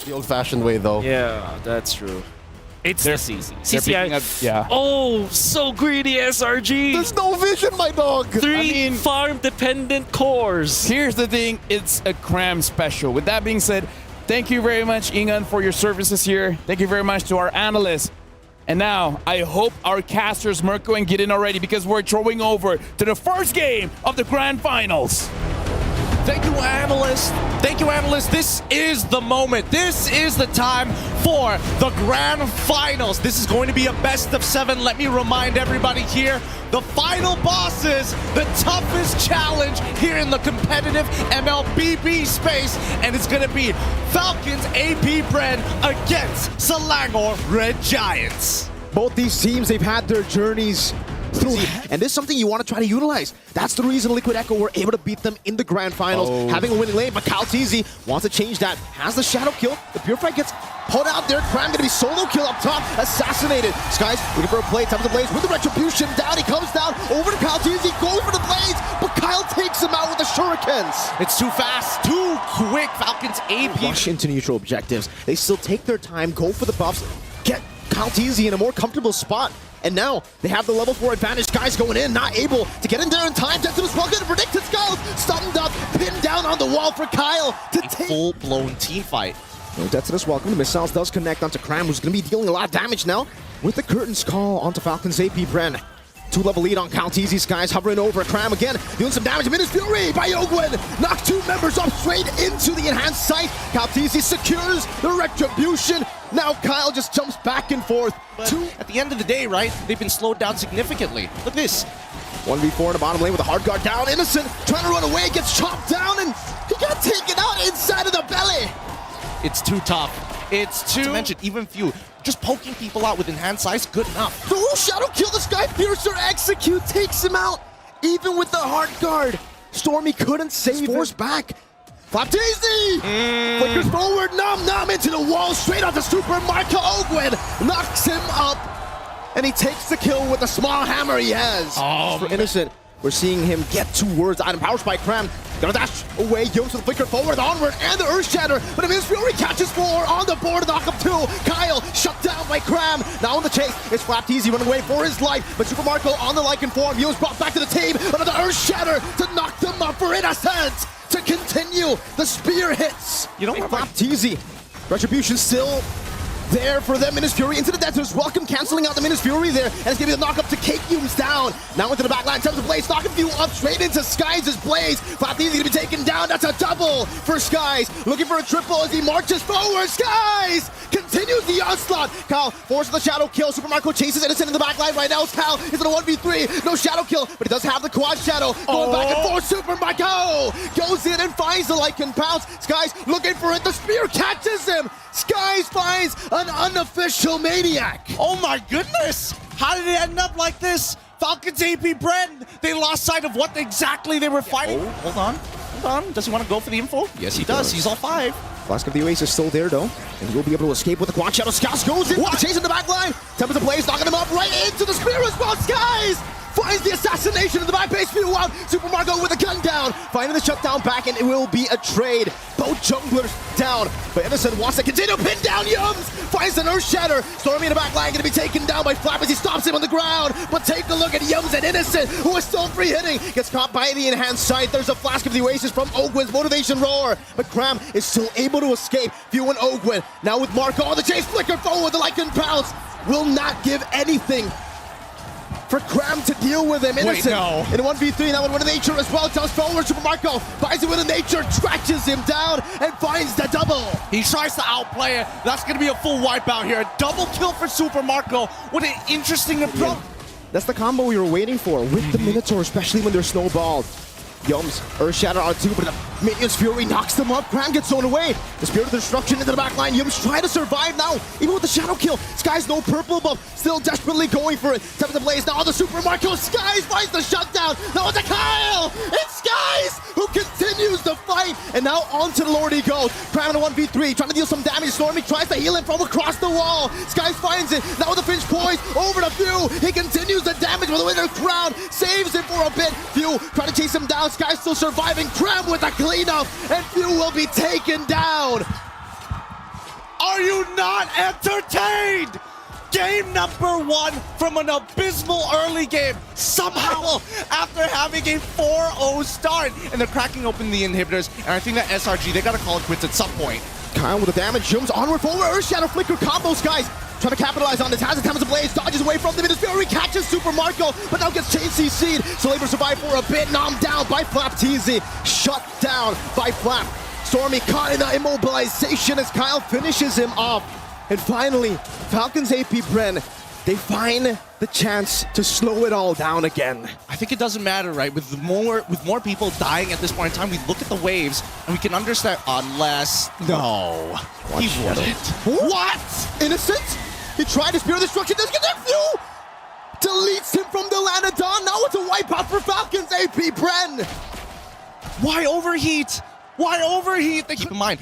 The old-fashioned way, though. Yeah, that's true. It's this easy. CCI. Yeah. Oh, so greedy, SRG. There's no vision, my dog! Three farm-dependent cores. Here's the thing, it's a cram special. With that being said, thank you very much, Ingan, for your services here. Thank you very much to our analysts. And now, I hope our casters, Mirko and get in already, because we're throwing over to the first game of the Grand Finals. Thank you, analysts. Thank you, analysts. This is the moment. This is the time for the Grand Finals. This is going to be a best of 7. Let me remind everybody here, the final bosses, the toughest challenge here in the competitive MLBB space, and it's going to be Falcons AP Bren against Selangor Red Giants. Both these teams, they've had their journeys through, and this is something you want to try to utilize. That's the reason Liquid Echo were able to beat them in the Grand Finals, having a winning lane, but Kaltizi wants to change that. Has the Shadow kill, the Purified gets put out there, Cram gonna be solo kill up top, assassinated. Skies looking for a play, time to Blaze with the Retribution down, he comes down, over to Kaltizi, goes for the Blaze, but Kyle takes him out with the Shurikens. It's too fast, too quick. Falcons AP Rush into neutral objectives. They still take their time, go for the buffs, get Kaltizi in a more comfortable spot. And now they have the level 4 advantage. Skies going in, not able to get in there in time. Decimus well going to predict his Skies. Stunned up, pinned down on the wall for Kyle to take. Full-blown team fight. No, Decimus welcome. The missiles does connect onto Cram, who's going to be dealing a lot of damage now with the Curtains call onto Falcons AP Bren. 2-level lead on Kaltizi. Skies hovering over Cram again, doing some damage. Minus Fury by Ogwen. Knock 2 members off straight into the enhanced sight. Kaltizi secures the Retribution. Now Kyle just jumps back and forth. But at the end of the day, right, they've been slowed down significantly. Look at this. 1v4 in the bottom lane with a hard guard down. Innocent trying to run away, gets chopped down, and he got taken out inside of the belly. It's too tough. It's too... Not to mention, even few. Just poking people out with enhanced size, good enough. The Shadow kill, the Sky Piercer execute, takes him out. Even with the hard guard, Stormy couldn't save Force back. Flapteezy! Flickers forward, Nom into the wall, straight onto Super Marco Ogwen. Knocks him up, and he takes the kill with the small hammer he has. For Innocent, we're seeing him get towards item power spike. Cram gonna dash away, Yones with the flicker forward, onward, and the Earth Shatter, but Miss Fury catches 4 on the board, knock up 2. Kyle shut down by Cram. Now on the chase, it's Flapteezy running away for his life, but Super Marco on the Lycan form. Yones brought back to the team, another Earth Shatter to knock them up for Innocent. To continue, the spear hits. You know what? Flapteezy, Retribution still there for them. Minus Fury into the Deathers. Welcome canceling out the Minus Fury there. And it's going to be the knock up to Cake Humes down. Now into the back line. Time to Blaze. Knocking Few up straight into Skies' Blaze. Flapteezy going to be taken down. That's a double for Skies. Looking for a triple as he marches forward. Skies continues the onslaught. Kyle forces the Shadow kill. Super Marco chases Innocent in the back line right now. Kyle is in a 1v3. No Shadow kill, but he does have the quad Shadow. Going back and forth. Super Marco goes in and finds the Lycan pounce. Skies looking for it. The spear catches him. Skies finds an unofficial Maniac. Oh my goodness! How did it end up like this? Falcons AP Bren, they lost sight of what exactly they were fighting. Hold on. Does he want to go for the info? Yes, he does. He's all 5. Flask of the Oasis is still there though, and he will be able to escape with the quad Shadow. Skies goes in, chasing the back line. Tempest of Blaze knocking him up right into the spear as well. Skies finds the assassination in the back base view out. Super Marco with a gun down, finding the shutdown back, and it will be a trade. Both junglers down, but Innocent wants to continue. Pin down Yums, finds an Earth Shatter. Stormy in the back line, going to be taken down by Flap as he stops him on the ground. But take a look at Yums and Innocent, who is still free hitting. Gets caught by the enhanced sight. There's a Flask of the Oasis from Ogwen's Motivation Roar, but Cram is still able to escape. Few and Ogwen, now with Marco on the chase, flicker forward, the Lycan pounce will not give anything for Cram to deal with him. Innocent in a 1v3, now with a nature as well. Jumps forward, Super Marco finds it with a nature, scratches him down, and finds the double. He tries to outplay it. That's going to be a full wipeout here. A double kill for Super Marco. What an interesting approach. That's the combo we were waiting for with the Minotaur, especially when they're snowballed. Yums, Earth Shatter on 2, but the Minion's Fury knocks them up. Cram gets thrown away. The Spirit of Destruction into the back line. Yums try to survive now, even with the Shadow kill. Skies no purple buff, still desperately going for it. Time to Blaze now on the Super Marco. Skies finds the shutdown. Now it's a Kyle. It's Skies who continues the fight, and now onto the Lord he goes. Cram in a 1v3, trying to deal some damage. Stormy tries to heal him from across the wall. Skies finds it. Now with the Finch poise over to Few. He continues the damage with the Winter Crown. Saves him for a bit. Few trying to chase him down. Skies still surviving. Cram with a cleanup, and Few will be taken down. Are you not entertained? Game number 1 from an abysmal early game. Somehow, after having a 4-0 start, and they're cracking open the inhibitors, and I think that SRG, they gotta call it quits at some point. Kyle with the damage, jumps onward forward, Earth Shadow Flicker combos, guys. Trying to capitalize on this, has a Tempest Blaze, dodges away from them, and his Fury catches Super Marco, but now gets chain CC'd. Celeber survived for a bit, nommed down by Flap TZ. Shut down by Flap. Stormy caught in the immobilization as Kyle finishes him off. And finally, Falcons AP Bren, they find the chance to slow it all down again. I think it doesn't matter, right? With more people dying at this point in time, we look at the waves and we can understand, unless... No, he wouldn't. What? Innocent? He tried to spear destruction, doesn't get that few! Deletes him from the Lanadon, now it's a wipeout for Falcons AP Bren! Why overheat? Why overheat? Keep in mind,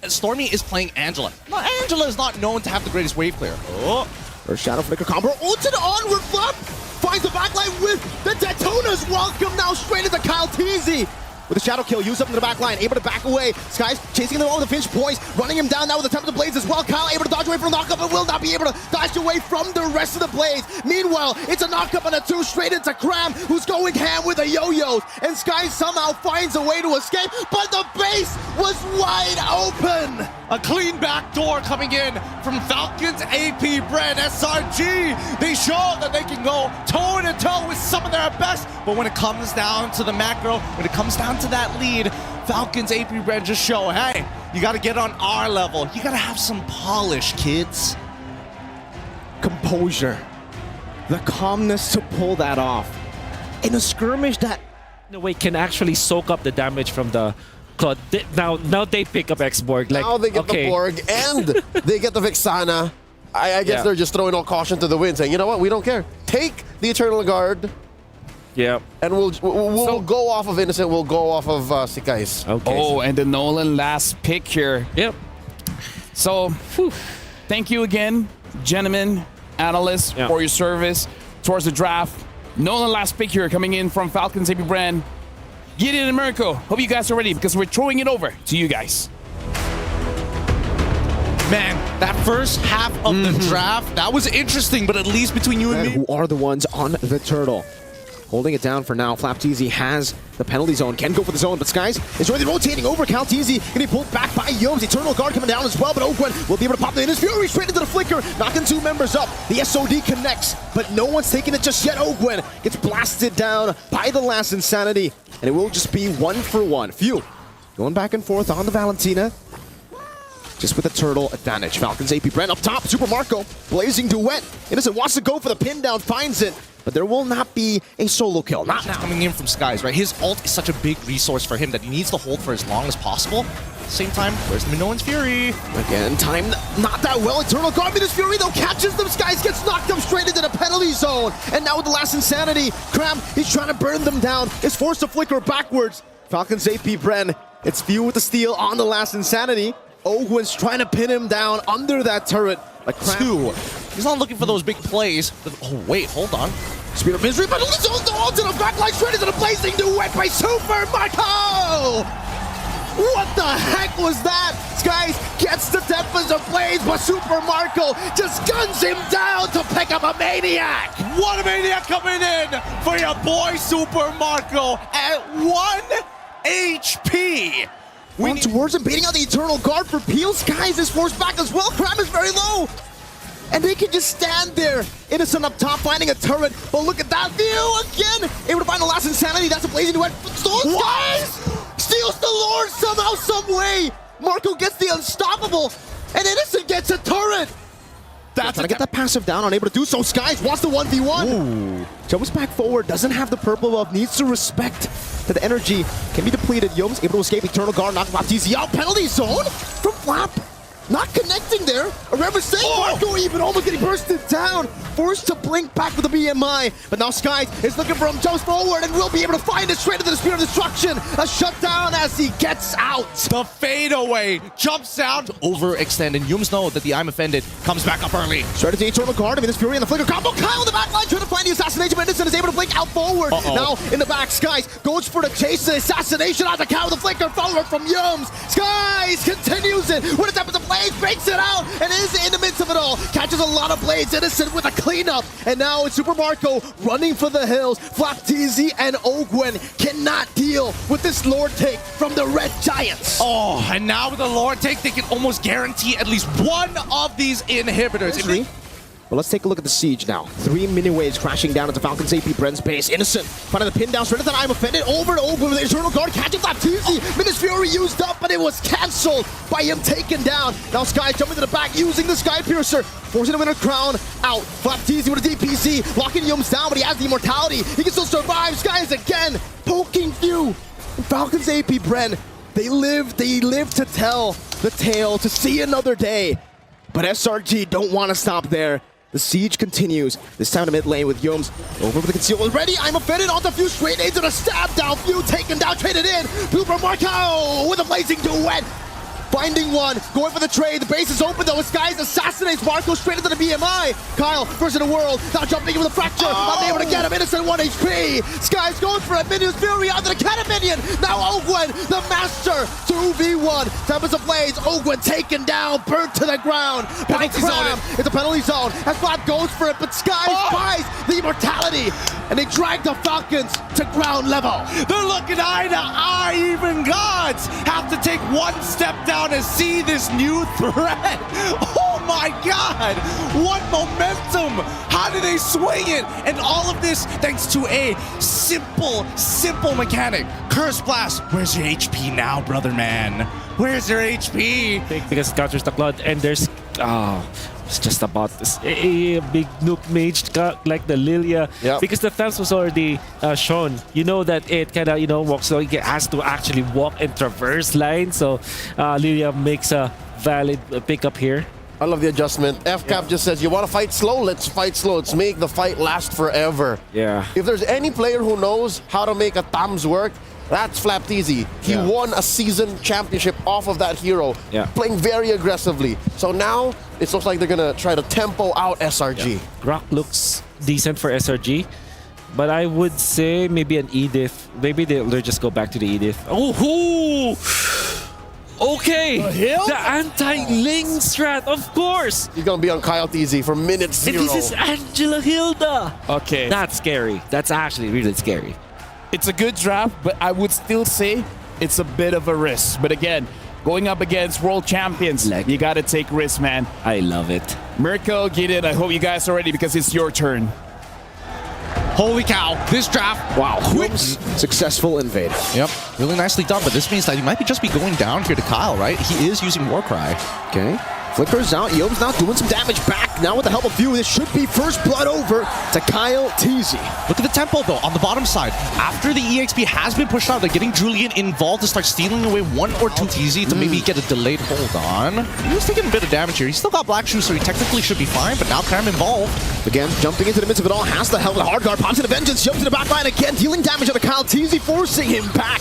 Stormy is playing Angela. Now, Angela is not known to have the greatest wave clear. Oh. First Shadow Flicker combo, ulted onward Flap! Finds the backline with the Detonas. Welcome now straight into Kyle TZ. With a Shadow Kill, used up in the back line, able to back away. Sky's chasing him over the Finch poise, running him down now with the Tempest Blades as well. Kyle able to dodge away from the knockup, but will not be able to dodge away from the rest of the Blades. Meanwhile, it's a knockup and a 2 straight into Cram, who's going ham with the yo-yos. And Sky somehow finds a way to escape, but the base was wide open. A clean back door coming in from Falcons AP Bren. SRG, they show that they can go toe-to-toe with some of their best, but when it comes down to the macro, when it comes down to that lead, Falcons AP Bren just show, hey, you gotta get on our level. You gotta have some polish, kids. Composure. The calmness to pull that off. In a skirmish that... In a way, can actually soak up the damage from the Claude. Now they pick up Xborg. Like, now they get the Borg and they get the Vixana. I guess they're just throwing all caution to the wind, saying, you know what, we don't care. Take the Eternal Guard. Yeah. And we'll go off of Innocent, we'll go off of Sikais. Okay. Oh, and the Nolan last pick here. Yep. So, thank you again, gentlemen, analysts, for your service towards the draft. Nolan last pick here coming in from Falcons AP Bren. Gideon and Mirko, hope you guys are ready because we're throwing it over to you guys. Man, that first half of the draft, that was interesting, but at least between you and me. Who are the ones on the turtle? Holding it down for now. Flap TZ has the penalty zone. Can go for the zone, but Skies is really rotating over. Cal TZ getting pulled back by Yomes. Eternal Guard coming down as well, but Ogwen will be able to pop in his Fury straight into the flicker, knocking 2 members up. The SOD connects, but no one's taking it just yet. Ogwen gets blasted down by the last Insanity, and it will just be 1-for-1. Phew. Going back and forth on the Valentina. Just with a turtle advantage. Falcons AP Bren up top. Super Marco blazing duet. Innocent wants to go for the pin down, finds it. But there will not be a solo kill. Not now. Coming in from Skies, right? His ult is such a big resource for him that he needs to hold for as long as possible. At the same time, where's the Minoan's Fury? Again, time not that well. Eternal Guard with his Fury though catches them. Skies gets knocked up straight into the penalty zone. And now with the last Insanity, Cram, he's trying to burn them down. Is forced to flicker backwards. Falcons AP Bren, it's Few with the steal on the last Insanity. Ogwen's trying to pin him down under that turret. Like Cram. He's not looking for those big plays. Oh, wait, hold on. Spear of Misery, but it's on to the backline, straight into the blazing duet by Super Marco! What the heck was that? Skies gets the Tempest of Blaze, but Super Marco just guns him down to pick up a Maniac! What a Maniac coming in for your boy Super Marco at 1 HP! On towards him, beating out the Eternal Guard for Peel. Skies is forced back as well. Cram is very low. And they can just stand there. Innocent up top, finding a turret. But look at that view again. Able to find the last Insanity. That's a blazing duet. Skies steals the Lord somehow, some way. Marco gets the unstoppable. And Innocent gets a turret. That's trying to get that passive down, unable to do so. Skies wants the 1v1. Jumps back forward, doesn't have the purple buff, needs to respect that the energy can be depleted. Yomes able to escape. Eternal Guard, knock Flap TZ out. Penalty zone from Flap. Not connecting there. I remember saying Marco even almost getting bursted down. Forced to blink back with the BMI. But now Skies is looking for him, jumps forward, and will be able to find it straight into the Spear of Destruction. A shutdown as he gets out. The fadeaway jumps out, overextend, and Yums know that the I'm offended comes back up early. Straight into the Eternal Guard. I mean, this Fury and the Flicker combo. Kyle in the back line trying to find the assassination, but Innocent is able to blink out forward. Now in the back, Skies goes for the chase, the assassination on the Kyle with the Flicker, follower from Yums. Skies continues it with a Tempest of Blaze. Blaze breaks it out and is in the midst of it all. Catches a lot of Blaze. Innocent with a cleanup. And now it's Super Marco running for the hills. FCAP and Ogwen cannot deal with this Lord take from the Red Giants. Oh, and now with the Lord take, they can almost guarantee at least one of these inhibitors. If they- Well, let's take a look at the siege now. 3 mini waves crashing down into Falcons AP Bren's base. Innocent finding the pin down straight into I'm offended. Over and over with the Eternal Guard catching FCAP. Minus Fury used up, but it was cancelled by him taken down. Now Sky jumping to the back using the Sky Piercer. Forcing him in a crown out. FCAP with a DPC. Locking Yums down, but he has the immortality. He can still survive. Sky is again poking few. Falcons AP Bren, they live to tell the tale, to see another day. But SRG don't want to stop there. The siege continues. This time to mid lane with Yomes over with the conceal already. I'm offended onto Few straight into the stab down. Few taken down, traded in. Blue from Marco with a blazing duet. Finding one, going for the trade. The base is open though. Skies assassinates Marco straight into the BMI. Kyle versus the world. Now jumping in with a fracture. Not able to get him. Innocent 1 HP. Skies going for it. Minion's Fury onto the Cannon Minion. Now Ogwen, the master. 2v1. Tempest of Blaze. Ogwen taken down. Burnt to the ground. Penalty zone. It's a penalty zone. As Flap goes for it, but Skies buys the immortality. And they drag the Falcons to ground level. They're looking eye to eye. Even gods have to take one step down and see this new threat. Oh my God! What momentum! How do they swing it? And all of this thanks to a simple mechanic. Curse Blast. Where's your HP now, brother man? Where's your HP? Because it counters the Cloud, and there's it's just about this a big nuke mage like the Lilia. Yep. Because the Thames was already shown. You know that it kind of walks, so it has to actually walk and traverse line. So Lilia makes a valid pickup here. I love the adjustment. FCAP just says, you want to fight slow? Let's fight slow. Let's make the fight last forever. Yeah. If there's any player who knows how to make a Tams work, that's FCAP. He won a season championship off of that hero, playing very aggressively. So now it looks like they're going to try to tempo out SRG. Yeah. Rock looks decent for SRG, but I would say maybe an Edith. Maybe they'll just go back to the Edith. Oh, okay. The anti-Ling strat, of course. He's going to be on Kyle TZ for minute 0. And this is Angela Hilda. Okay. That's scary. That's actually really scary. It's a good draft, but I would still say it's a bit of a risk. But again, going up against world champions, you got to take risks, man. I love it. Mirko, get it. I hope you guys are ready because it's your turn. Holy cow, this draft. Wow, quick, successful invade. Yep, really nicely done, but this means that he might just be going down here to Kyle, right? He is using Warcry. Okay. Flickers out. Yomes now doing some damage back. Now with the help of Few, this should be first blood over to Kyle TZ. Look at the tempo, though, on the bottom side. After the EXP has been pushed out, they're getting Julian involved to start stealing away 1 or 2 TZ to maybe get a delayed hold on. He's taking a bit of damage here. He's still got Black Shoes, so he technically should be fine, but now Cram involved. Again, jumping into the midst of it all, has the help with Hard Guard, pops into Vengeance, jumps to the back line again, dealing damage to Kyle TZ, forcing him back.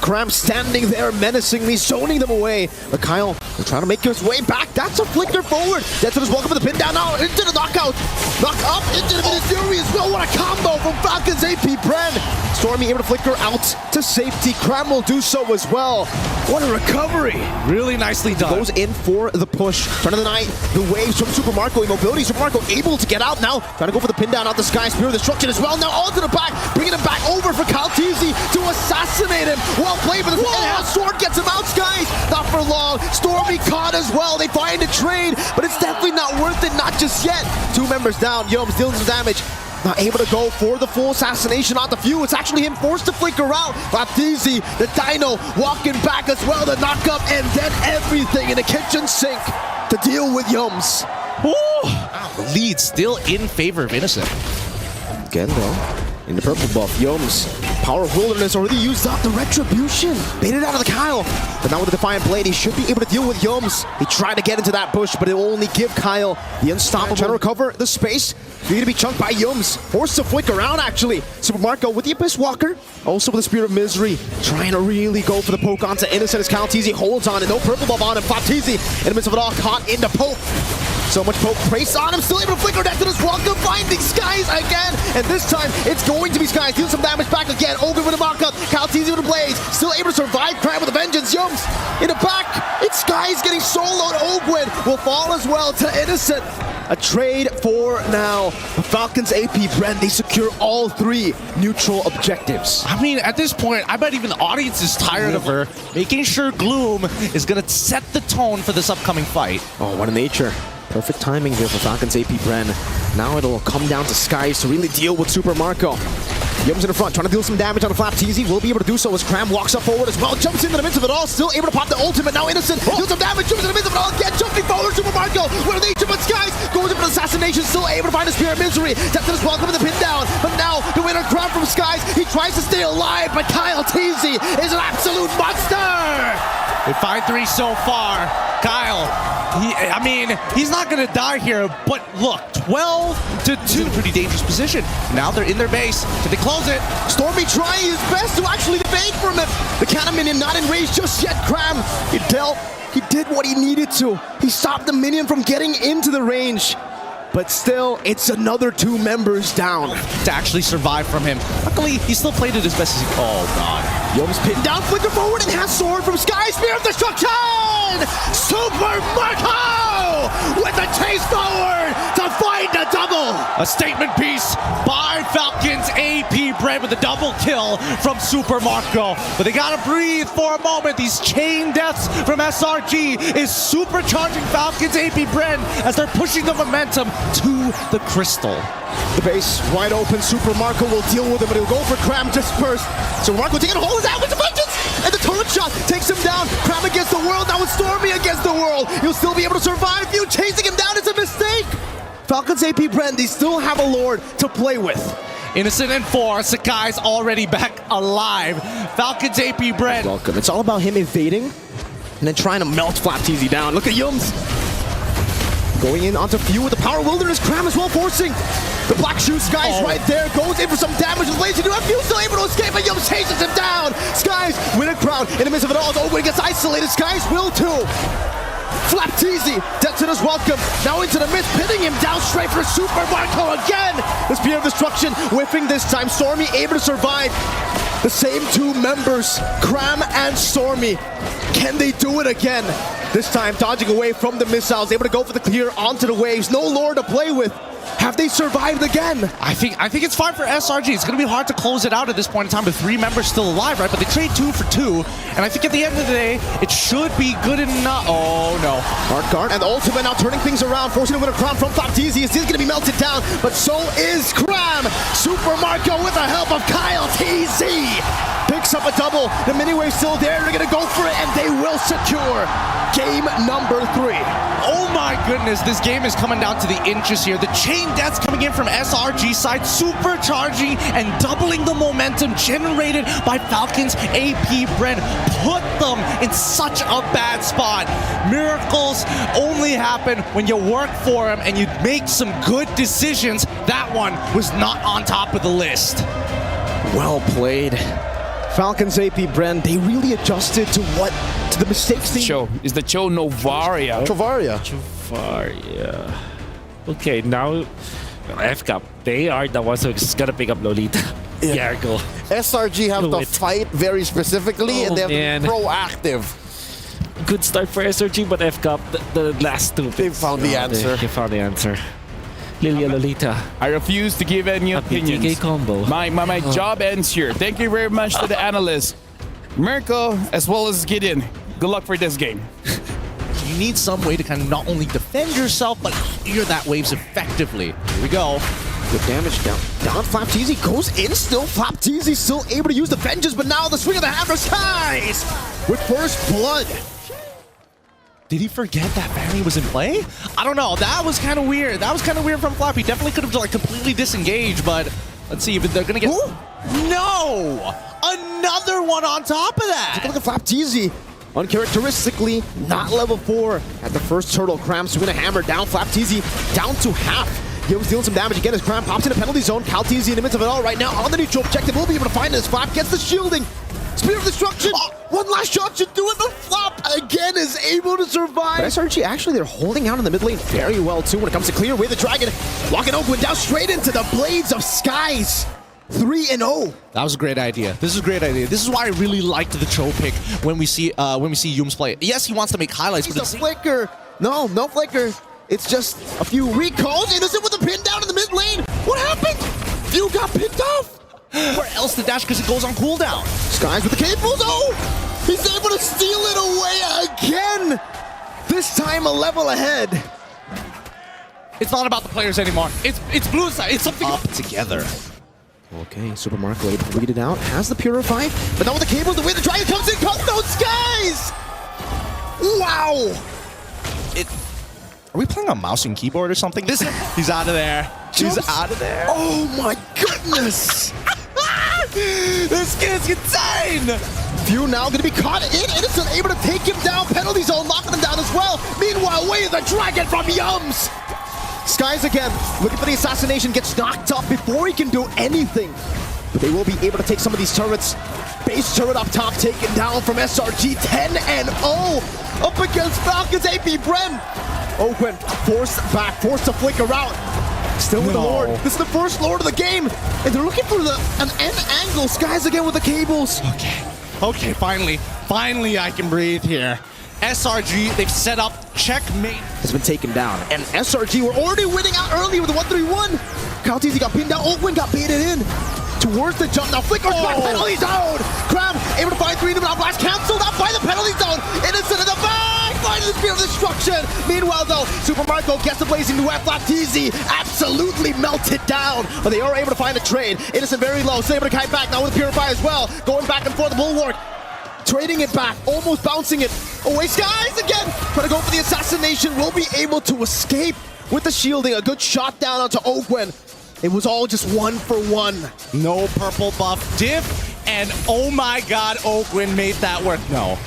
Cram standing there menacingly, zoning them away. But Kyle will try to make his way back. That's a flicker forward. Deadston is welcome for the pin down now into the knockout. Knock up into the Minute Fury as well. What a combo from Falcons AP Bren. Stormy able to flicker out to safety. Cram will do so as well. What a recovery. Really nicely done. Goes in for the push. Turn of the night. The waves from Super Marco. Immobility. Super Marco able to get out now. Trying to go for the pin down out the Sky Spear of Destruction as well. Now onto the back. Bringing him back over for Kyle TZ to assassinate him. Well played, but the sword gets him out, Skies. Not for long. Stormy caught as well. They find a trade, but it's definitely not worth it. Not just yet. 2 members down. Yomes dealing some damage. Not able to go for the full assassination on the Few. It's actually him forced to flicker out. FCAP, the Dino, walking back as well. The knock up and then everything in the kitchen sink to deal with Yums. Lead still in favor of Innocent. Again, though, in the purple buff, Yomes, Power of Wilderness already used up the Retribution. Baited out of the Kyle. But now with the Defiant Blade, he should be able to deal with Yomes. He tried to get into that bush, but it will only give Kyle the unstoppable. Trying to recover the space. Need to be chunked by Yomes. Forced to flick around, actually. Super Marco with the Abyss Walker. Also with the Spirit of Misery. Trying to really go for the poke onto Innocent as Kyle TZ holds on. And no purple buff on him. FCAP in the midst of it all, caught in the poke. So much poke praise on him, still able to flicker death to this welcome, finding Skies again, and this time it's going to be Skies, dealing some damage back again. Ogre with a mock-up, Kyle TZ with a blaze, still able to survive, Crab with a vengeance, Yums in the back. It's Skies getting soloed. Ogwin will fall as well to Innocent. A trade for now. The Falcons AP Bren, they secure all 3 neutral objectives. I mean, at this point, I bet even the audience is tired of her, making sure Gloom is going to set the tone for this upcoming fight. Oh, what a nature. Perfect timing here for Falcons AP Bren. Now it'll come down to Skies to really deal with Super Marco. Yums in the front, trying to deal some damage on the Flap TZ. Will be able to do so as Cram walks up forward as well. Jumps into the midst of it all, still able to pop the ultimate. Now Innocent deals some damage, jumps in the midst of it all again. Jumping forward, Super Marco with an nature, but Skies goes in for the assassination, still able to find a Spear of Misery. Tempted as well, coming the pin down. But now the winner Cram from Skies. He tries to stay alive, but Kyle TZ is an absolute monster. With 5-3 so far, Kyle, he's not going to die here, but look, 12-2, pretty dangerous position. Now they're in their base. Can they close it? Stormy trying his best to actually evade from him. The Cannon Minion not in range just yet. Cram, he did what he needed to. He stopped the minion from getting into the range. But still, it's another 2 members down. To actually survive from him. Luckily, he still played it as best as he... Oh, God. Yums pinned down, flicker forward, and has sword from Sky. Spear of Destruction! Super Marco with a chase forward to find a double. A statement piece by Falcons AP Bren with a double kill from Super Marco. But they gotta breathe for a moment. These chain deaths from SRG is supercharging Falcons AP Bren as they're pushing the momentum to the crystal. The base wide open. Super Marco will deal with him, but he'll go for Cram just first. So Marco taking a hold of that with the vengeance, and the turret shot takes him down. Cram against the world, now it's Stormy against the world. He'll still be able to survive. You chasing him down is a mistake. Falcons AP Bren, they still have a Lord to play with. Innocent in 4, Sakai's already back alive. Falcons AP Bren. Welcome. It's all about him evading and then trying to melt Flap TZ down. Look at Yums. Going in onto Few with the Power Wilderness. Cram as well forcing the Black Shoe. Skies right there. Goes in for some damage with Lazy Dude. Few still able to escape, but Yums chases him down. Skies win a crown in the midst of it all. As Owen gets isolated. Skies will too. Flap TZ, Detona's welcome. Now into the mist, pinning him down straight for Super Marco again. The Spear of Destruction whiffing this time. Stormy able to survive. The same 2 members, Cram and Stormy. Can they do it again? This time dodging away from the missiles, able to go for the clear onto the waves. No lore to play with. Have they survived again? I think it's fine for SRG. It's going to be hard to close it out at this point in time with 3 members still alive, right? But they trade 2 for 2. And I think at the end of the day, it should be good enough. Oh, no. Hard guard and the ultimate now turning things around, forcing to win a crown from Flap TZ. Is going to be melted down, but so is Cram. Super Marco with the help of Kyle TZ. Picks up a double. The mini wave's still there. They're going to go for it, and they will secure game number 3. Oh my goodness, this game is coming down to the inches here. The chain deaths coming in from SRG side, supercharging and doubling the momentum generated by Falcons AP Bren. Put them in such a bad spot. Miracles only happen when you work for them and you make some good decisions. That one was not on top of the list. Well played. Falcons AP Bren, they really adjusted to the mistakes they... Is the Cho Novaria? Chovaria. Okay, now FCAP, they are the ones who's gonna pick up Lolita. Yeah, go. SRG have to fight very specifically, and they have to be proactive. Good start for SRG, but FCAP, the last 2 picks. They found the answer. They found the answer. Lilia Lolita. I refuse to give any opinions. BTK combo. My job ends here. Thank you very much to the analysts, Mirko, as well as Gideon. Good luck for this game. You need some way to kind of not only defend yourself, but clear that waves effectively. Here we go. Good damage down. Down Flap TZ goes in still. Flap TZ still able to use the vengeance, but now the swing of the hammer Skies with first blood. Did he forget that Barry was in play? I don't know. That was kind of weird. That was kind of weird from Flap. He definitely could have like completely disengaged, but let's see if they're gonna get. Ooh. No! Another one on top of that. Take a look at Flap TZ. Uncharacteristically, not level 4 at the first turtle. Cram swing a hammer down. Flap TZ down to half. Yums dealing some damage again as Cram pops in a penalty zone. Cal TZ in the midst of it all right now on the neutral objective. Will be able to find this. Flap gets the shielding. Spear of Destruction. One last shot should do it, but Flop again is able to survive. But SRG, actually, they're holding out in the mid lane very well, too, when it comes to clear away the dragon. Walking Oakwood down straight into the blades of Skies. 3-0. That was a great idea. This is a great idea. This is why I really liked the Cho pick when we see Yums play. Yes, he wants to make highlights, but It's a flicker. No flicker. It's just a few recalls. Innocent with a pin down in the mid lane. What happened? Few got picked off. where else to dash because it goes on cooldown. Skies with the cables. Oh, he's able to steal it away again. This time a level ahead. It's not about the players anymore. It's blue side. It's something Up together. Okay, Super Marco able to read it out. Has the Purify, but now with the cables, the way the Dragon comes in, comes those Skies! Wow! Are we playing on mouse and keyboard or something? He's out of there. He's out of there. Oh my goodness! This kid's insane! Few now going to be caught in. Innocent able to take him down. Penalty zone locking him down as well. Meanwhile, way the Dragon from Yums! Skies again, looking for the assassination, gets knocked up before he can do anything. But they will be able to take some of these turrets. Base turret up top taken down from SRG, 10-0 up against Falcons AP Bren. Owen forced back, forced to flicker out. Still with the Lord. This is the first Lord of the game. And they're looking for an end angle. Skies again with the cables. Okay, finally I can breathe here. SRG, they've set up checkmate. Has been taken down. And SRG were already winning out early with the 1-3-1. Kaltizi got pinned down. Owen got baited in. Towards the jump. Now flickers back. Penalty zone. Cram able to find 3 now blast canceled out by the penalty zone. Innocent in the back. Finding the spear of destruction. Meanwhile, though, Super Marco gets the blazing duet. Flapteezy absolutely melted down. But they are able to find a trade. Innocent very low. Still able to kite back now with Purify as well. Going back and forth the bulwark. Trading it back, almost bouncing it away. Skies again, trying to go for the assassination. Will be able to escape with the shielding. A good shot down onto Ogwen. It was all just 1-for-1. No purple buff diff, and oh my god, Ogwen made that work. No,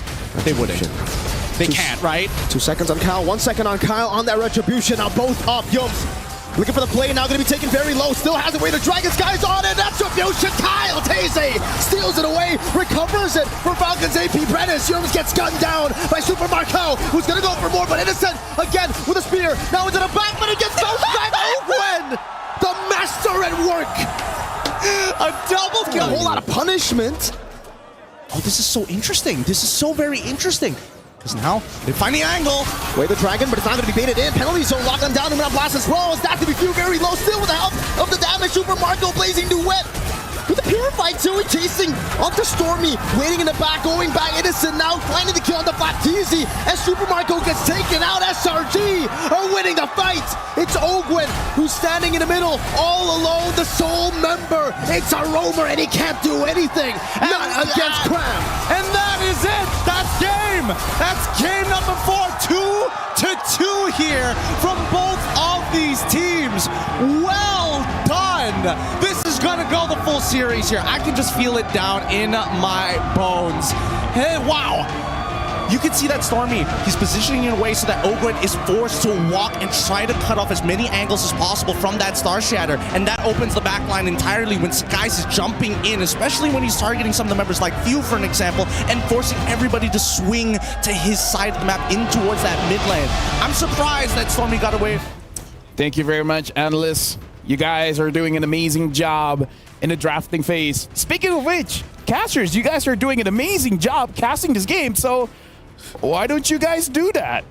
they wouldn't. They can't, right? 2 seconds on Kyle, 1 second on Kyle on that retribution. Now both up. Yums looking for the play, now going to be taken very low. Still has it away. The Dragon Skies on it. Retribution. Kyle Taze steals it away, recovers it for Falcons AP Bren. Yums gets gunned down by Super Marco, who's going to go for more, but Innocent again with a spear. Now into the back, but it gets bounced back. Ogwen, the master at work. A double kill. A whole lot of punishment. Oh, this is so interesting. This is so very interesting. Because now they find the angle. Way the Dragon, but it's not going to be baited in. Penalty zone locking down. And blast as well. It's not going to be few very low. Still with the help of the damage. Super Marco blazing duet. With the Purify too, chasing onto Stormy, waiting in the back, going back. Innocent now finding the kill on the Flapteezy as Super Marco gets taken out. SRG are winning the fight. It's Ogwen who's standing in the middle, all alone, the sole member. It's a roamer and he can't do anything. Not against Cram. And that is it. That's game. That's game number 4. 2-2 here from both of these teams. Well done. This is going to go the full series here. I can just feel it down in my bones. Hey, wow. You can see that Stormy, he's positioning in a way so that Ogwen is forced to walk and try to cut off as many angles as possible from that Star Shatter, and that opens the backline entirely when Skies is jumping in, especially when he's targeting some of the members like Few, for an example, and forcing everybody to swing to his side of the map in towards that mid lane. I'm surprised that Stormy got away. Thank you very much, analysts. You guys are doing an amazing job in the drafting phase. Speaking of which, casters, you guys are doing an amazing job casting this game, so why don't you guys do that?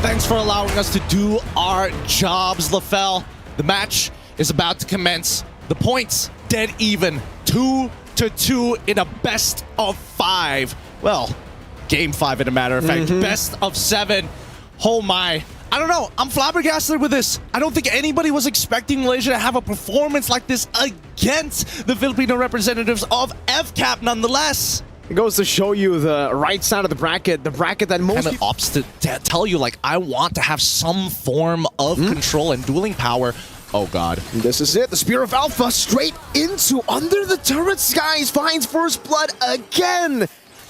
Thanks for allowing us to do our jobs, LaFell. The match is about to commence. The points dead even. 2-2 in a best of 5. Well, game 5 in a matter of fact. Best of 7. Oh my. I don't know. I'm flabbergasted with this. I don't think anybody was expecting Malaysia to have a performance like this against the Filipino representatives of FCAP nonetheless. It goes to show you the right side of the bracket that most kind of opts to tell you, like, I want to have some form of control and dueling power. Oh god. This is it. The Spear of Alpha straight into under the turret. Skies finds first blood again.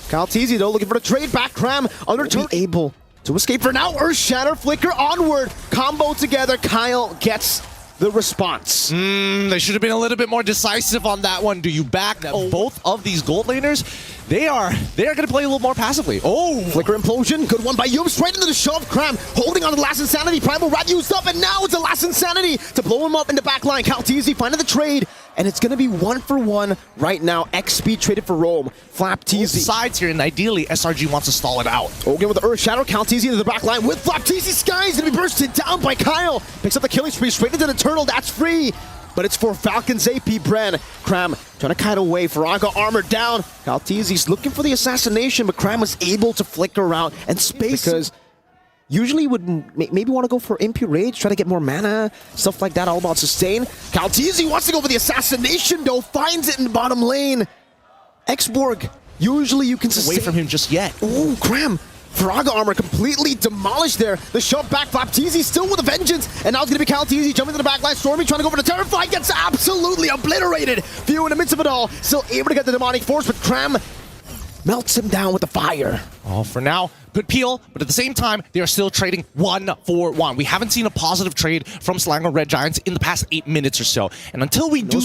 Kaltizi though looking for the trade back. Cram under turret able to escape for now. Earth Shatter, flicker onward. Combo together. Kyle gets the response. They should have been a little bit more decisive on that one. Do you back both of these gold laners? They are going to play a little more passively. Oh, Flicker Implosion, good one by Yum, straight into the shove. Cram holding on to the last Insanity. Primal Rat used up, and now it's the last Insanity to blow him up in the back line. Calteezy finding the trade, and it's going to be 1-for-1 right now. X-Speed traded for Rome. FlapTeezy. sides here, and ideally SRG wants to stall it out. Again with the Earth Shadow, Calteezy into the back line with FlapTeezy. Sky's going to be bursted down by Kyle. Picks up the killing spree straight into the turtle. That's free. But it's for Falcons AP Bren. Cram trying to kite away. Faraga armor down. Calteezy's looking for the assassination, but Cram was able to flicker out and space. Because usually would maybe want to go for Impure Rage, try to get more mana, stuff like that, all about sustain. Calteezy wants to go for the assassination though, finds it in the bottom lane. Xborg, usually you can sustain. Away from him just yet. Ooh, Cram. Faraga armor completely demolished there. The shove back, FlapTeezy still with a vengeance. And now it's going to be Calteezy jumping to the back line. Stormy trying to go for the Terrify, gets absolutely obliterated. Few in the midst of it all, still able to get the Demonic Force, but Cram melts him down with the fire. Oh, for now, good peel, but at the same time, they are still trading 1-for-1. We haven't seen a positive trade from Selangor Red Giants in the past 8 minutes or so. And until we do...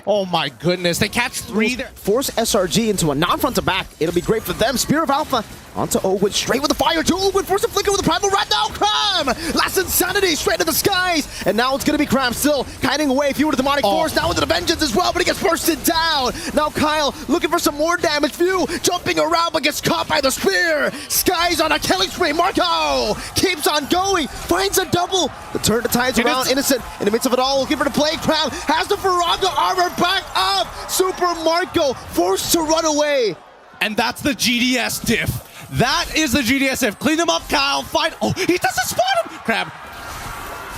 Oh my goodness, they catch 3 there. Force SRG into a non-front to back. It'll be great for them. Spear of Alpha onto Ogwen, straight with the fire to Ogwen. Force a flicker with the Primal Rat. Now Cram! Last Insanity straight to the skies. And now it's going to be Cram still kiting away. Few with the Demonic Force, now with the Vengeance as well, but he gets bursted down. Now Kyle looking for some more damage. Few jumping around, but gets caught by the spear. Skies on a killing spree. Marco keeps on going, finds a double. The turn the tides around. Innocent in the midst of it all, looking for the play. Cram has the Faraga armor back up. Super Marco forced to run away. And that's the GDS diff. That is the GDS diff. Clean him up, Kyle. Find. Oh, he doesn't spot him. Crab.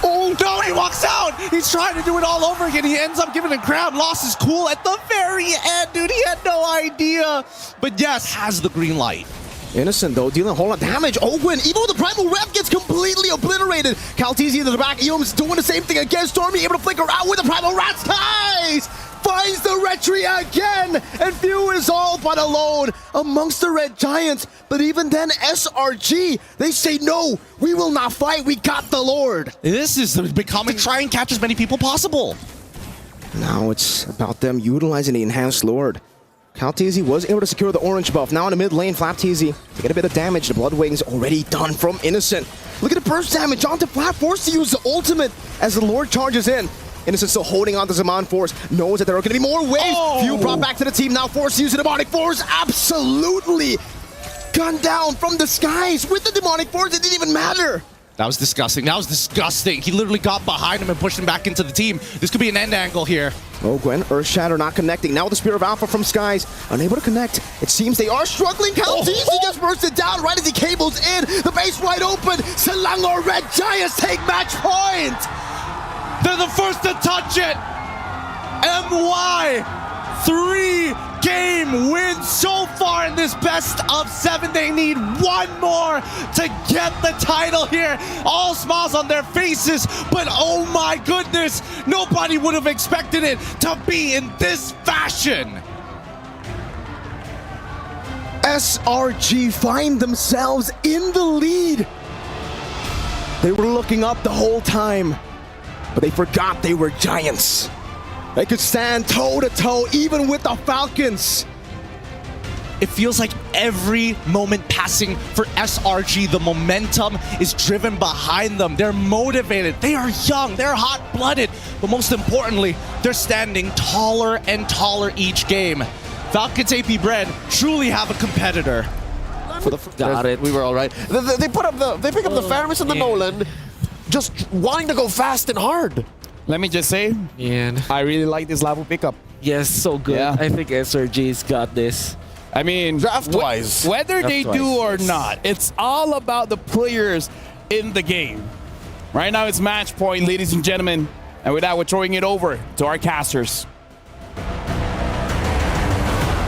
Oh no, he walks out. He's trying to do it all over again. He ends up giving a Crab. Lost his cool at the very end, dude. He had no idea. But yes, has the green light. Innocent though, dealing a whole lot of damage. Ogwen, even with the Primal Rep, gets completely obliterated. Calteezy into the back. Eom's doing the same thing again. Stormy able to flicker out with the Primal Rats. Ties! Finds the Retry again! And Few is all but alone amongst the Red Giants. But even then, SRG, they say, no, we will not fight. We got the Lord. This is becoming try and catch as many people possible. Now it's about them utilizing the Enhanced Lord. Calteezy was able to secure the orange buff. Now in the mid lane, FlapTeezy to get a bit of damage. The Blood Wings already done from Innocent. Look at the burst damage onto Flap, forced to use the ultimate as the Lord charges in. Innocent still holding on to Zaman Force, knows that there are going to be more waves. Few brought back to the team, now forced to use the Demonic Force. Absolutely gunned down from the skies with the Demonic Force. It didn't even matter. That was disgusting. That was disgusting. He literally got behind him and pushed him back into the team. This could be an end angle here. Ogwen, Earth Shatter not connecting. Now with the Spear of Alpha from Skies, unable to connect. It seems they are struggling. Calteezy gets bursted down right as he cables in. The base wide open. Selangor Red Giants take match point. They're the first to touch it. MY, 3-game win so far in this best of 7. They need one more to get the title here. All smiles on their faces, but oh my goodness, nobody would have expected it to be in this fashion. SRG find themselves in the lead. They were looking up the whole time, but they forgot they were giants. They could stand toe-to-toe even with the Falcons. It feels like every moment passing for SRG, the momentum is driven behind them. They're motivated, they are young, they're hot-blooded, but most importantly, they're standing taller and taller each game. Falcons AP Bren truly have a competitor. Got it. We were all right. They pick up the Ferris and the Nolan, just wanting to go fast and hard. Let me just say, Man. I really like this level pickup. Yes, so good. Yeah. I think SRG's got this. I mean, Draft-wise. whether they Draft-wise, do or yes. not, it's all about the players in the game. Right now, it's match point, ladies and gentlemen. And with that, we're throwing it over to our casters.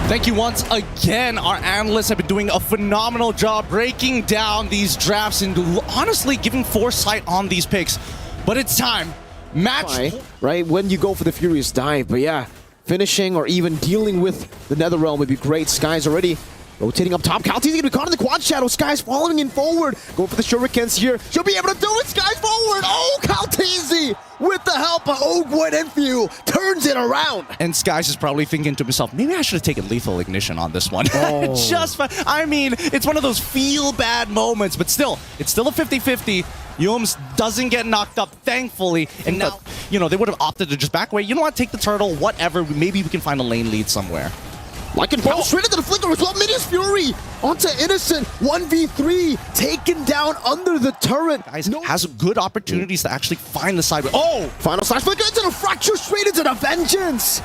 Thank you once again. Our analysts have been doing a phenomenal job breaking down these drafts and honestly giving foresight on these picks. But it's time. Match. Right, when you go for the Furious Dive. But yeah, finishing or even dealing with the Netherrealm would be great. Sky's already rotating up top. Kalti's gonna be caught in the quad shadow. Sky's following in forward. Going for the shurikens here. She'll be able to do it. Sky's forward. Oh, Kaltizi with the help of Ogwin and Few turns it around. And Skies is probably thinking to himself, maybe I should have taken Lethal Ignition on this one. I mean, it's one of those feel-bad moments, but still, it's still a 50-50. Yums doesn't get knocked up, thankfully. And now, you know, they would have opted to just back away. You know what? Take the turtle, whatever. Maybe we can find a lane lead somewhere. Like and fall straight into the flicker as well. Minius Fury onto Innocent. 1v3 taken down under the turret. Guys has good opportunities to actually find the side. Oh! Final slash flicker into the fracture, straight into the vengeance.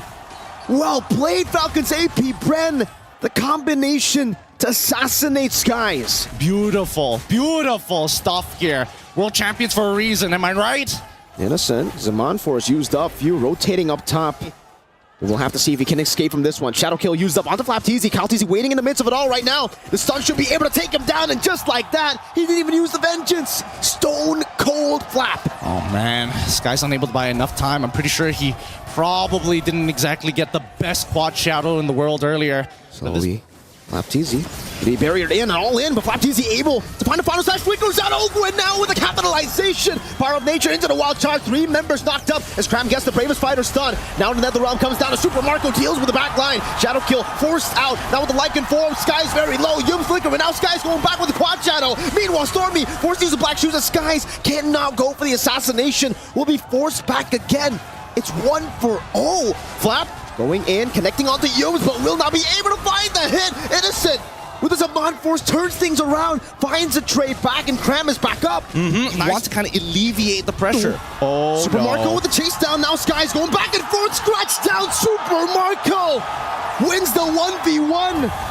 Well played, Falcons AP. Bren, the combination to assassinate Skies. Beautiful, beautiful stuff here. World champions for a reason, am I right? Innocent, Zaman Force used up. Few rotating up top. We'll have to see if he can escape from this one. Shadow Kill used up onto Flapteezy. Kalteezy waiting in the midst of it all right now. The stun should be able to take him down, and just like that, he didn't even use the vengeance. Stone cold Flap. Oh man, Sky's unable to buy enough time. I'm pretty sure he probably didn't exactly get the best quad shadow in the world earlier. Slowly, Flapteezy. He barriered in and all in, but Flapteezy able to find a final slash. Flickers out Ogwin now with a capitalization. Power of Nature into the wild charge. 3 members knocked up as Cram gets the bravest fighter stun. Now the Netherrealm comes down to Super Marco, deals with the back line. Shadow Kill forced out. Now with the Lycan form, Sky's very low. Yum Flicker, but now Sky's going back with the quad shadow. Meanwhile, Stormy forced to use the black shoes as Sky's cannot go for the assassination. Will be forced back again. It's 1-0. Flap going in, connecting onto Yums, but will not be able to find the hit. Innocent with his Amon Force turns things around, finds a trade back, and Cram is back up. Nice. Wants to kind of alleviate the pressure. Oh, Super Marco with the chase down. Now Sky's going back and forth. Scratch down Super Marco. Wins the 1v1.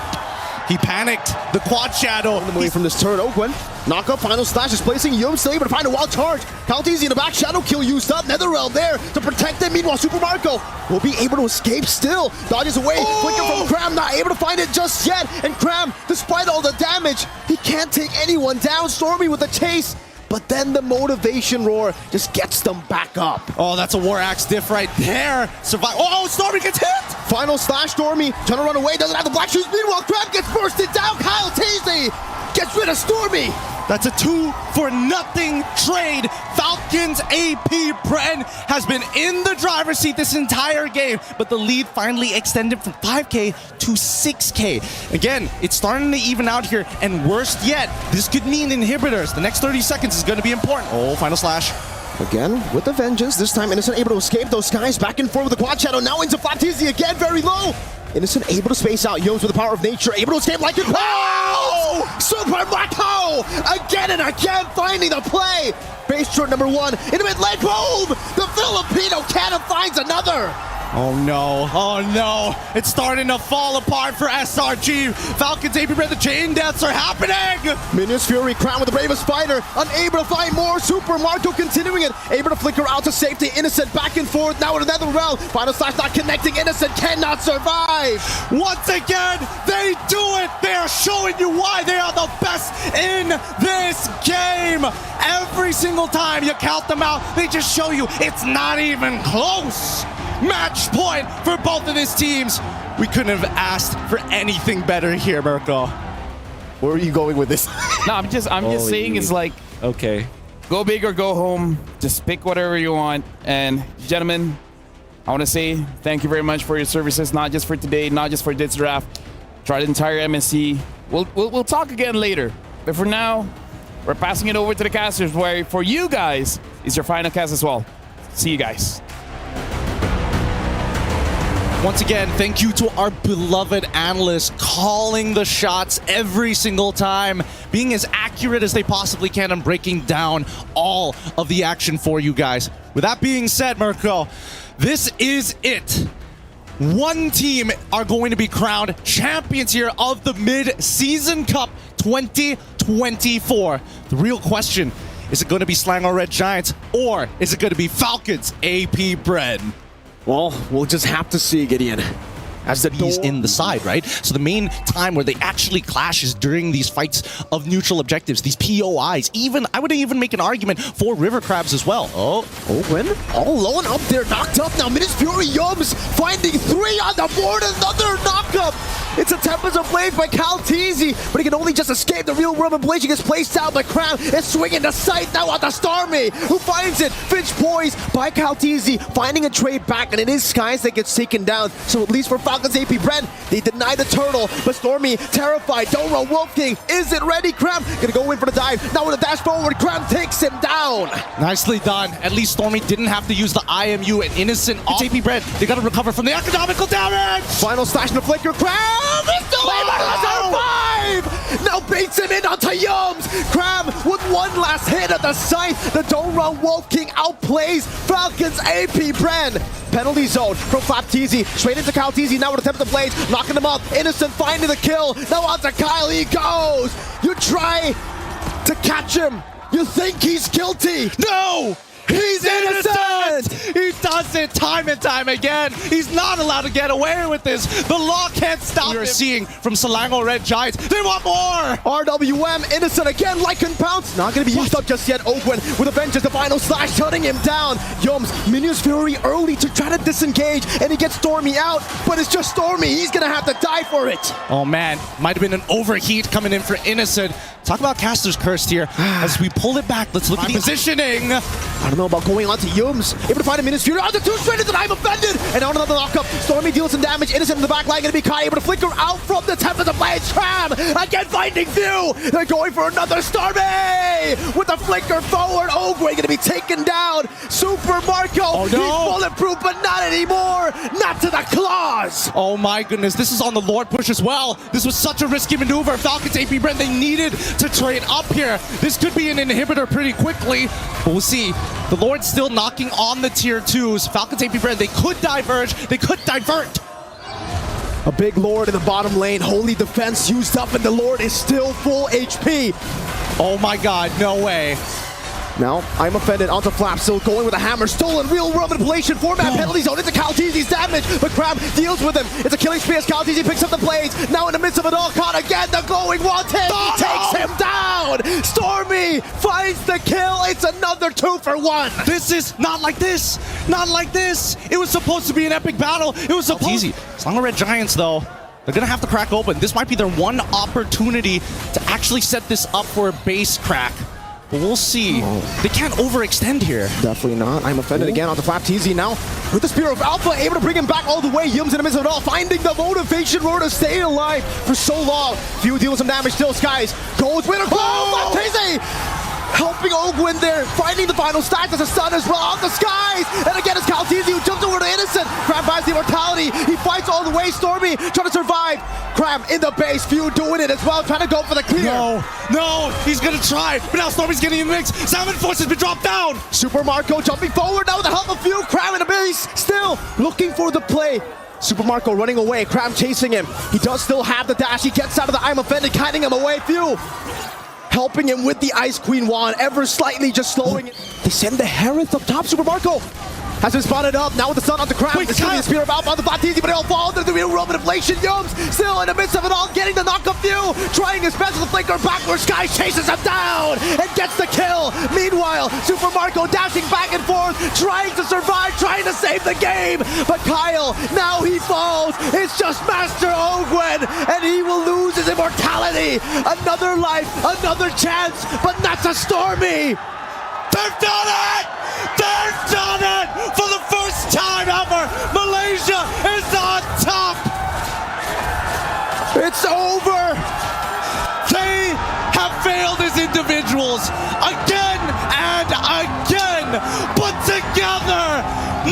He panicked. The quad shadow. Away from this turret, Ogwin. Knock up, final slash, displacing Yum, still able to find a wild charge. Kalteezy in the back, Shadow Kill used up. Netherrealm there to protect them. Meanwhile, Super Marco will be able to escape still. Dodges away, flicker from Cram, not able to find it just yet. And Cram, despite all the damage, he can't take anyone down. Stormy with the chase. But then the motivation roar just gets them back up. Oh, that's a War Axe diff right there. Survive. Oh, Stormy gets hit. Final slash, Stormy trying to run away, doesn't have the black shoes. Meanwhile, Crab gets bursted down. Kyle Teasy gets rid of Stormy. That's a 2-for-0 trade. Falcons AP Bren has been in the driver's seat this entire game, but the lead finally extended from 5K to 6K. Again, it's starting to even out here, and worst yet, this could mean inhibitors. The next 30 seconds is going to be important. Oh, final slash. Again, with the vengeance, this time Innocent able to escape those Skies back and forth with the quad shadow. Now into Flapteezy again, very low. Innocent able to space out. Yomes with the power of nature, able to escape like it. Oh! Super Marco! Again and again, finding the play. Base short number 1. In the mid lane, boom! The Filipino cannon finds another. Oh no, oh no. It's starting to fall apart for SRG. Falcons AP Bren, the chain deaths are happening. Minius Fury crowned with the bravest fighter, unable to find more. Super Marco continuing it, able to flicker out to safety. Innocent back and forth, now in another round. Final slash not connecting, Innocent cannot survive. Once again, they do it. They are showing you why they are the best in this game. Every single time you count them out, they just show you it's not even close. Match point for both of these teams. We couldn't have asked for anything better here, Mirko. Where are you going with this? No, I'm just saying it's like, okay, go big or go home. Just pick whatever you want. And gentlemen, I want to say thank you very much for your services, not just for today, not just for this draft. Try the entire MSC. We'll talk again later. But for now, we're passing it over to the casters, where for you guys is your final cast as well. See you guys. Once again, thank you to our beloved analysts calling the shots every single time, being as accurate as they possibly can and breaking down all of the action for you guys. With that being said, Mirko, this is it. One team are going to be crowned champions here of the Mid-Season Cup 2024. The real question, is it going to be Selangor Red Giants or is it going to be Falcons AP Bren? Well, we'll just have to see, Gideon. as the he's in the side, right? So the main time where they actually clash is during these fights of neutral objectives, these POIs. Even, I would even make an argument for River Crabs as well. Oh, Owen all alone up there, knocked up now. Minutes Fury Yums finding 3 on the board, another knockup. It's a Tempest of Blade by Calteezy, but he can only just escape the real Roman Blade. He gets placed out, but Cram is swinging the sight now on the Starmie, who finds it. Finch poised by Calteezy, finding a trade back, and it is Skies that gets taken down. So at least for Falcons AP Bren, they deny the turtle, but Stormy terrified. Dora Wolf King isn't ready. Cram gonna go in for the dive. Now with a dash forward, Cram takes him down. nicely done. At least Stormy didn't have to use the IMU and Innocent off AP Bread. They got to recover from the economical damage. Final slash and a flicker. Cram is still able to survive. Now baits him in onto Yums. Cram with one last hit at the site. The Dora Wolf King outplays Falcons AP Bren. Penalty zone from Flapteezy, straight into Calteezy, now with a Tempest of Blades, knocking him up. Innocent finding the kill, now onto Kyle, he goes! You try to catch him, you think he's guilty. No! He's innocent! He does it time and time again. He's not allowed to get away with this. The law can't stop him. We're seeing from Selangor Red Giants. They want more! RWM, innocent again, Lycan Pounce. Not going to be used up just yet. Ogwen with a vengeance, the final slash, shutting him down. Yums, Minions Fury early to try to disengage, and he gets Stormy out, but it's just Stormy. He's going to have to die for it. Oh man, might have been an overheat coming in for Innocent. Talk about Caster's Curse here. As we pull it back, let's look at the positioning. I don't know about going on to Yums. Able to find a Minions Fury on the 2 straight into the I'm offended. And on another lockup, Stormy deals some damage. Innocent in the back line, going to be Kai, able to flicker out from the Tempest of Blade. Tram again finding view. They're going for another Stormy with the flicker forward. Ogre going to be taken down. Super Marco, oh, no. He's bulletproof, but not anymore. Not to the claws. Oh my goodness, this is on the Lord push as well. This was such a risky maneuver. Falcons AP Brent, they needed to trade up here. This could be an inhibitor pretty quickly, but we'll see. The Lord's still knocking on the tier 2s. Falcons AP Brent, they could diverge, they could divert. A big Lord in the bottom lane. Holy defense used up, and the Lord is still full HP. Oh my god, no way. Now, I'm offended onto Flap, still going with a hammer, stolen real world manipulation, format penalty zone into Calteezy's damage, but Crab deals with him. It's a killing spree as Calteezy picks up the blades. Now in the midst of it all, caught again, the glowing wanted takes him down. Stormy finds the kill. It's another 2 for 1. This is not like this, not like this. It was supposed to be an epic battle. It was supposed easy. Selangor Red Giants though, they're gonna have to crack open. This might be their one opportunity to actually set this up for a base crack. But we'll see. They can't overextend here. Definitely not. I'm offended again onto Flapteezy now. With the Spear of Alpha, able to bring him back all the way. Yums in the midst of it all, finding the motivation roar to stay alive for so long. Few dealing some damage still. Skies goes with a Flapteezy! Helping Ogwin there, finding the final stats as a stun as well on the Skies. And again, it's Calteezy who jumps over to Innocent. Crab buys the immortality. He fights all the way. Stormy trying to survive. Crab in the base. Few doing it as well, trying to go for the clear. No, he's gonna try. But now Stormy's getting in the mix. Salmon Force has been dropped down. Super Marco jumping forward now with the help of Few. Crab in the base, still looking for the play. Super Marco running away. Crab chasing him. He does still have the dash. He gets out of the I'm offended, kiting him away. Few helping him with the Ice Queen wand, ever slightly just slowing it. They send the Hereth up top. Super Marco has been spotted up. Now with the sun on the crowd. It's going to be a Spear of Alpha on the Flapteezy, but it all falls into the real world manipulation. Yums still in the midst of it all, getting the knockup view. Trying his best with the flanker backwards. Sky chases him down and gets the kill. Meanwhile, Super Marco dashing back and forth, trying to survive, trying to save the game. But Kyle, now he falls. It's just Master Ogwen, and he will lose his immortality. Another life, another chance, but not to Stormy. They've done it! They've done it! For the first time ever, Malaysia is on top! It's over! They have failed as individuals again and again, but together,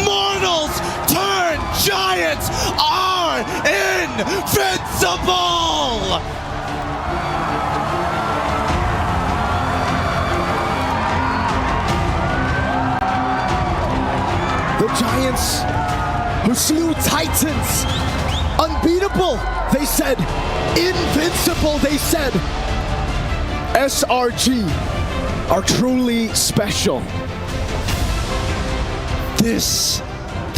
mortals turned giants are invincible! The Giants who slew Titans, unbeatable, they said, invincible, they said. SRG are truly special. This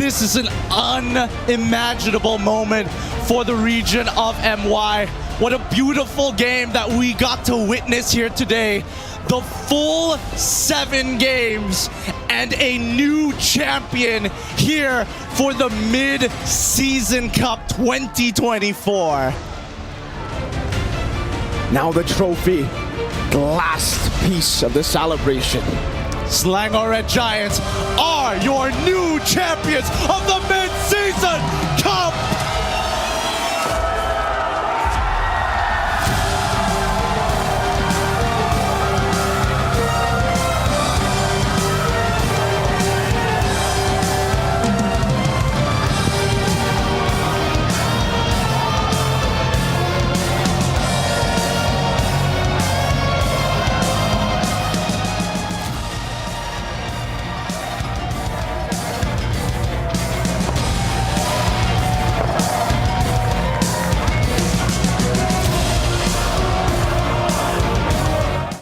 This is an unimaginable moment for the region of MY. What a beautiful game that we got to witness here today. The full 7 games and a new champion here for the Mid-Season Cup 2024. Now the trophy, the last piece of the celebration. Selangor Red Giants are your new champions of the Mid-Season